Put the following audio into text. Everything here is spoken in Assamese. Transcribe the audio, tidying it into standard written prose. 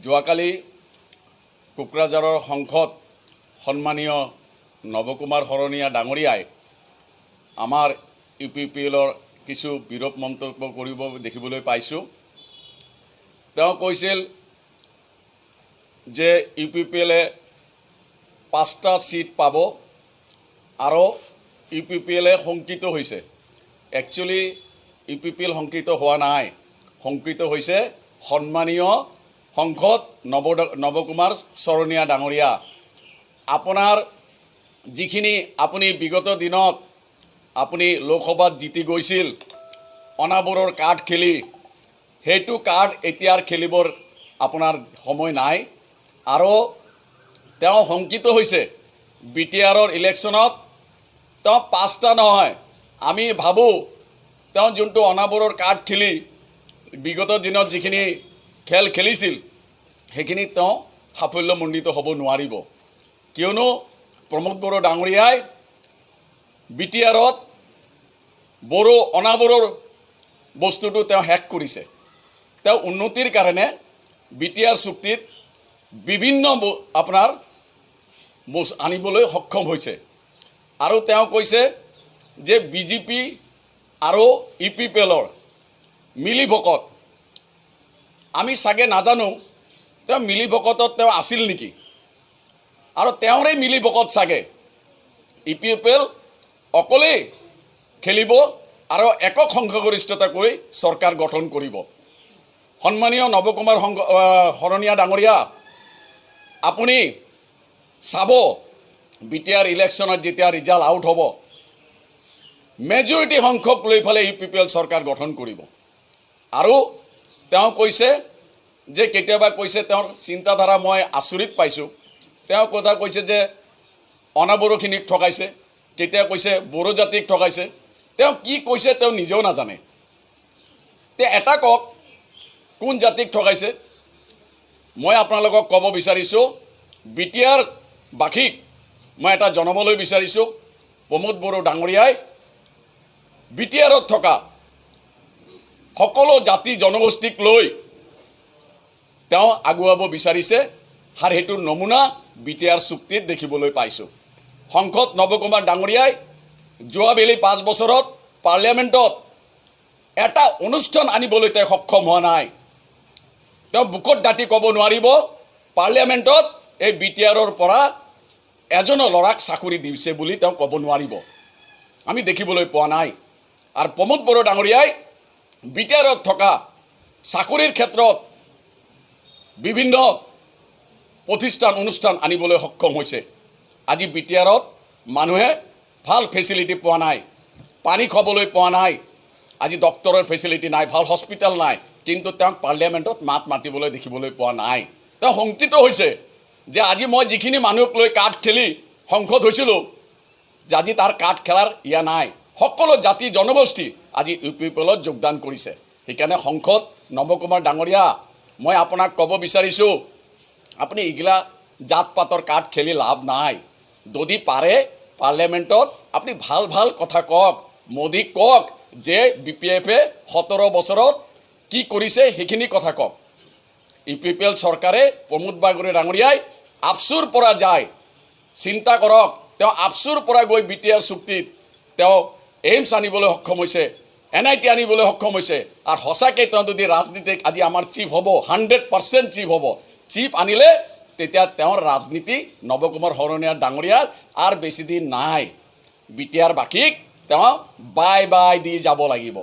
যোৱাকালি কোকৰাঝাৰৰ সংসদ সন্মানীয় নৱকুমাৰ শৰণীয়া ডাঙৰীয়াই আমাৰ UPPLৰ কিছু বিৰূপ মন্তব্য কৰিব দেখিবলৈ পাইছোঁ। তেওঁ কৈছিল যে UPPLে 5টা সিট পাব আৰু UPPLে শংকিত হৈছে। একচুয়ালি UPPL শংকিত হোৱা নাই, শংকিত হৈছে সন্মানীয় সংসদ নৱকুমাৰ শৰণীয়া ডাঙৰীয়া। আপোনাৰ যিখিনি আপুনি বিগত দিনত আপুনি লোকসভাত জিতি গৈছিল অনাবৰৰ কাৰ্ড খেলি, সেইটো কাৰ্ড এতিয়াৰ খেলিবৰ আপোনাৰ সময় নাই। আৰু তেওঁ শংকিত হৈছে BTRৰ ইলেকশ্যনত তেওঁ 5টা নহয়, আমি ভাবোঁ তেওঁ যোনটো অনাবৰৰ কাৰ্ড খেলি বিগত দিনত যিখিনি খেল খেলিছিল সেইখিনি তেওঁ সাফল্যমণ্ডিত হ'ব নোৱাৰিব। কিয়নো প্ৰমোদ বড়ো ডাঙৰীয়াই BTRত বড়ো অনাবৰৰ বস্তুটো তেওঁ শেষ কৰিছে। তেওঁ উন্নতিৰ কাৰণে BTR চুক্তিত বিভিন্ন আপোনাৰ আনিবলৈ সক্ষম হৈছে। আৰু তেওঁ কৈছে যে BJP আৰু UPPLৰ মিলিভকত, আমি চাগে নাজানো তেওঁ মিলিভকতত তেওঁ আছিল নেকি, আৰু তেওঁৰে মিলিভকত চাগে UPPL অকলেই খেলিব আৰু একক সংখ্যাগৰিষ্ঠতা কৰি চৰকাৰ গঠন কৰিব। সন্মানীয় নৱকুমাৰ শৰণীয়া ডাঙৰীয়া, আপুনি চাব BTR ইলেকশ্যনত যেতিয়া ৰিজাল্ট আউট হ'ব মেজৰিটি সংখ্যক লৈ ফালে UPPL চৰকাৰ গঠন কৰিব। আৰু তেওঁ কৈছে যে কেতিয়াবা কৈছে তেওঁৰ চিন্তাধাৰা মই আচৰিত পাইছোঁ। তেওঁ কথা কৈছে যে অনাবড়োখিনিক ঠকাইছে, কেতিয়া কৈছে বড়ো জাতিক ঠকাইছে। তেওঁ কি কৈছে তেওঁ নিজেও নাজানে। তে এটা কওক কোন জাতিক ঠকাইছে। মই আপোনালোকক ক'ব বিচাৰিছোঁ BTR বাসীক মই এটা জনাবলৈ বিচাৰিছোঁ, প্ৰমোদ বড়ো ডাঙৰীয়াই BTRত থকা সকলো জাতি জনগোষ্ঠীক লৈ তেওঁ আগুৱাব বিচাৰিছে, আৰু সেইটো নমুনা BTR চুক্তিত দেখিবলৈ পাইছোঁ। সংসদ নৱকুমাৰ ডাঙৰীয়াই যোৱাবেলি 5 বছৰত পাৰ্লিয়ামেণ্টত এটা অনুষ্ঠান আনিবলৈ তেওঁ সক্ষম হোৱা নাই। তেওঁ বুকত দাঁতি ক'ব নোৱাৰিব পাৰ্লিয়ামেণ্টত এই BTRৰ পৰা এজন ল'ৰাক চাকৰি দিছে বুলি তেওঁ ক'ব নোৱাৰিব, আমি দেখিবলৈ পোৱা নাই। আৰু প্ৰমোদ বড়ো ডাঙৰীয়াই BTRত থকা চাকৰিৰ ক্ষেত্ৰত বিভিন্ন প্ৰতিষ্ঠান অনুষ্ঠান আনিবলৈ সক্ষম হৈছে। আজি BTRত মানুহে ভাল ফেচিলিটি পোৱা নাই, পানী খাবলৈ পোৱা নাই, আজি ডক্টৰৰ ফেচিলিটি নাই, ভাল হস্পিটেল নাই, কিন্তু তেওঁক পাৰ্লিয়ামেণ্টত মাত মাতিবলৈ দেখিবলৈ পোৱা নাই। তেওঁ শংকিত হৈছে যে আজি মই যিখিনি মানুহক লৈ কাৰ্ড খেলি সংসদ হৈছিলোঁ যে আজি তাৰ কাৰ্ড খেলাৰ ইয়া নাই। সকলো জাতি জনগোষ্ঠী আজি UPPLত যোগদান কৰিছে। সেইকাৰণে সংসদ নৱকুমাৰ ডাঙৰীয়া, মই আপোনাক ক'ব বিচাৰিছোঁ আপুনি এইগিলা জাত পাতৰ কাৰ্ড খেলি লাভ নাই। যদি পাৰে পাৰ্লিয়ামেণ্টত আপুনি ভাল ভাল কথা কওক, মোদীক কওক যে BPFে 17 বছৰত কি কৰিছে সেইখিনি কথা কওক। UPPL চৰকাৰে প্ৰমোদ বড়ো ডাঙৰীয়াই আফচুৰ পৰা যায়, চিন্তা কৰক। তেওঁ আফচুৰ পৰা গৈ BTR চুক্তিত তেওঁ এইমছ আনিবলৈ সক্ষম হৈছে, NIT আনিবলৈ সক্ষম হৈছে। আৰু সঁচাকৈ তেওঁ যদি ৰাজনীতিক আজি আমাৰ চিফ হ'ব, 100% চিফ হ'ব, চিফ আনিলে তেতিয়া তেওঁৰ ৰাজনীতি নৱকুমাৰ শৰণীয়া ডাঙৰীয়াৰ আৰু বেছি দিন নাই। BTR বাসীক তেওঁ বাই বাই দি যাব লাগিব।